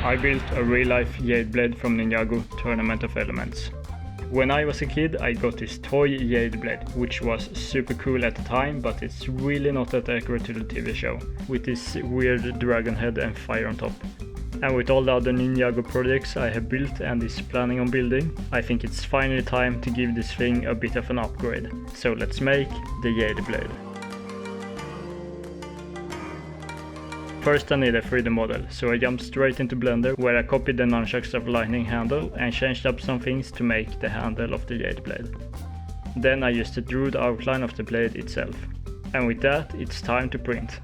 I built a real-life Jade blade from Ninjago Tournament of Elements. When I was a kid, I got this toy Jade blade, which was super cool at the time, but it's really not that accurate to the TV show, with this weird dragon head and fire on top. And with all the other Ninjago projects I have built and is planning on building, I think it's finally time to give this thing a bit of an upgrade. So let's make the Jade blade. First I need a 3D model, so I jumped straight into Blender where I copied the nunchucks of lightning handle and changed up some things to make the handle of the Jade blade. Then I just drew the outline of the blade itself. And with that, it's time to print.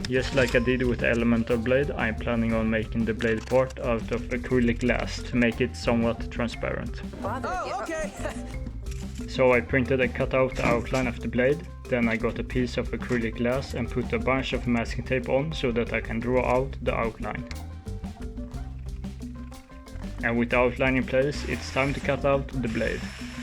Just like I did with the elemental blade, I'm planning on making the blade part out of acrylic glass to make it somewhat transparent. Oh, okay. So I printed and cut out the outline of the blade, then I got a piece of acrylic glass and put a bunch of masking tape on so that I can draw out the outline. And with the outline in place, it's time to cut out the blade.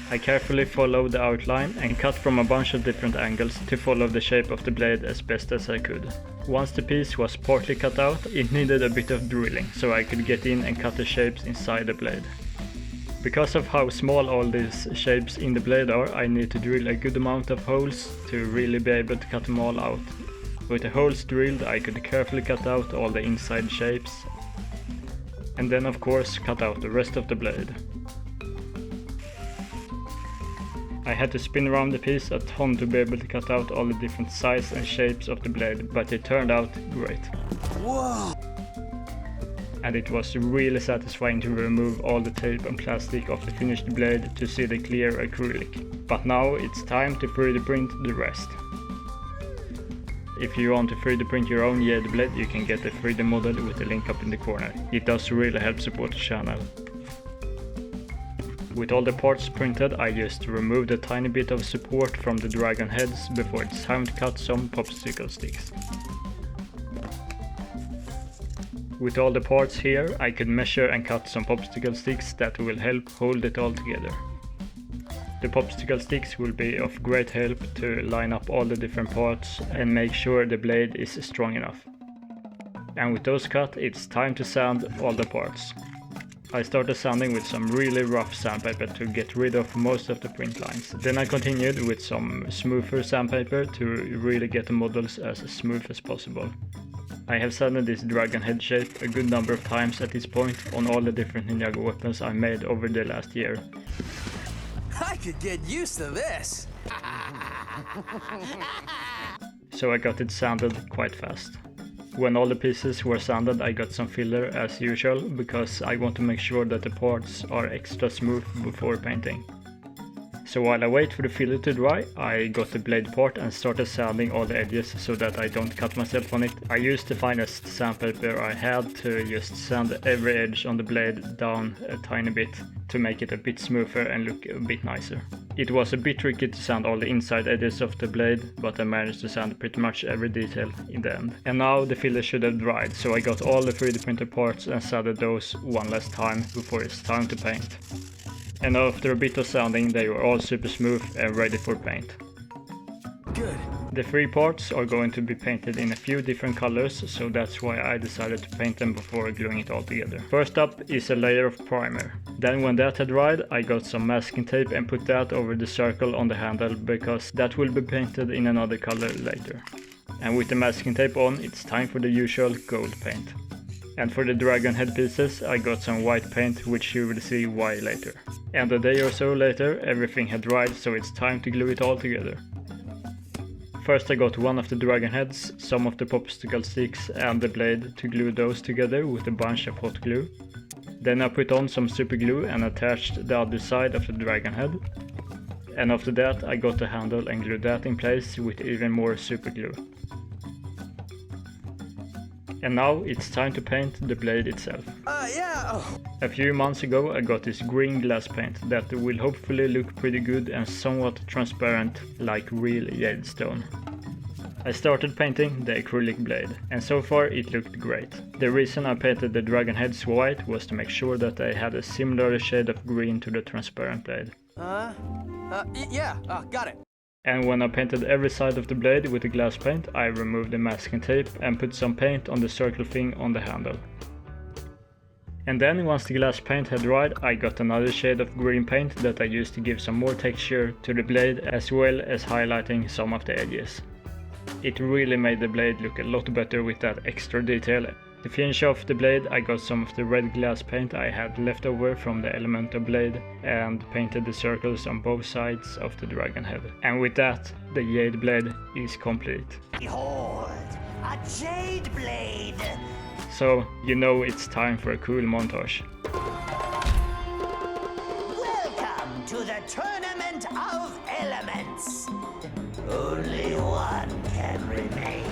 I carefully followed the outline and cut from a bunch of different angles to follow the shape of the blade as best as I could. Once the piece was partly cut out, it needed a bit of drilling so I could get in and cut the shapes inside the blade. Because of how small all these shapes in the blade are, I need to drill a good amount of holes to really be able to cut them all out. With the holes drilled, I could carefully cut out all the inside shapes, and then of course cut out the rest of the blade. I had to spin around the piece a ton to be able to cut out all the different sizes and shapes of the blade, but it turned out great. Whoa! And it was really satisfying to remove all the tape and plastic of the finished blade to see the clear acrylic. But now it's time to 3D print the rest. If you want to 3D print your own Jade blade, you can get a 3D model with the link up in the corner. It does really help support the channel. With all the parts printed, I just removed a tiny bit of support from the dragon heads before it's time to cut some popsicle sticks. With all the parts here, I could measure and cut some popsicle sticks that will help hold it all together. The popsicle sticks will be of great help to line up all the different parts and make sure the blade is strong enough. And with those cut, it's time to sand all the parts. I started sanding with some really rough sandpaper to get rid of most of the print lines. Then I continued with some smoother sandpaper to really get the models as smooth as possible. I have sanded this dragon head shape a good number of times at this point on all the different Ninjago weapons I made over the last year. I could get used to this. So I got it sanded quite fast. When all the pieces were sanded, I got some filler as usual, because I want to make sure that the parts are extra smooth before painting. So while I wait for the filler to dry, I got the blade part and started sanding all the edges so that I don't cut myself on it. I used the finest sandpaper I had to just sand every edge on the blade down a tiny bit to make it a bit smoother and look a bit nicer. It was a bit tricky to sand all the inside edges of the blade, but I managed to sand pretty much every detail in the end. And now the filler should have dried, so I got all the 3D printed parts and sanded those one last time before it's time to paint. And after a bit of sanding, they were all super smooth and ready for paint. Good. The 3 parts are going to be painted in a few different colors, so that's why I decided to paint them before gluing it all together. First up is a layer of primer. Then when that had dried, I got some masking tape and put that over the circle on the handle, because that will be painted in another color later. And with the masking tape on, it's time for the usual gold paint. And for the dragon head pieces, I got some white paint, which you will see why later. And a day or so later, everything had dried, so it's time to glue it all together. First I got one of the dragon heads, some of the popsicle sticks and the blade to glue those together with a bunch of hot glue. Then I put on some super glue and attached the other side of the dragon head. And after that I got the handle and glued that in place with even more super glue. And now it's time to paint the blade itself. Yeah. A few months ago I got this green glass paint that will hopefully look pretty good and somewhat transparent like real Jade stone. I started painting the acrylic blade, and so far it looked great. The reason I painted the dragon heads white was to make sure that they had a similar shade of green to the transparent blade. Yeah, got it. And when I painted every side of the blade with the glass paint, I removed the masking tape and put some paint on the circle thing on the handle. And then once the glass paint had dried, I got another shade of green paint that I used to give some more texture to the blade as well as highlighting some of the edges. It really made the blade look a lot better with that extra detail. To finish off the blade, I got some of the red glass paint I had left over from the Elemental blade and painted the circles on both sides of the dragon head. And with that, the Jade blade is complete. Behold, a Jade blade! So, you know it's time for a cool montage. Welcome to the Tournament of Elements! Only one can remain.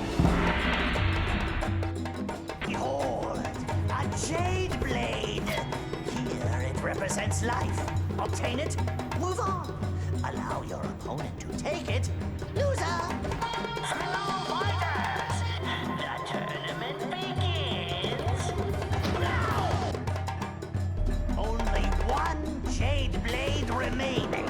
Behold, a Jade blade! Here it represents life. Obtain it, move on. Allow your opponent to take it. Loser! Fellow fighters! The tournament begins now! Only one Jade blade remaining.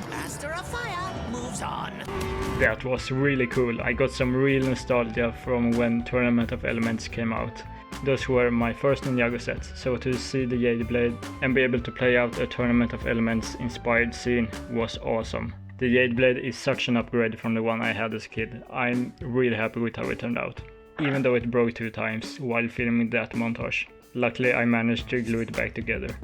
Master of Fire moves on. That was really cool. I got some real nostalgia from when Tournament of Elements came out. Those were my first Ninjago sets, so to see the Jade blade and be able to play out a Tournament of Elements inspired scene was awesome. The Jade blade is such an upgrade from the one I had as a kid. I'm really happy with how it turned out, even though it broke 2 times while filming that montage. Luckily I managed to glue it back together.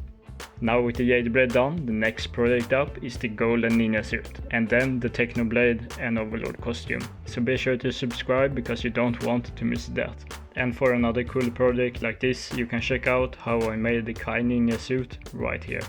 Now with the Jade blade done, the next project up is the golden ninja suit, and then the Techno blade and Overlord costume. So be sure to subscribe because you don't want to miss that. And for another cool project like this, you can check out how I made the Kai ninja suit right here.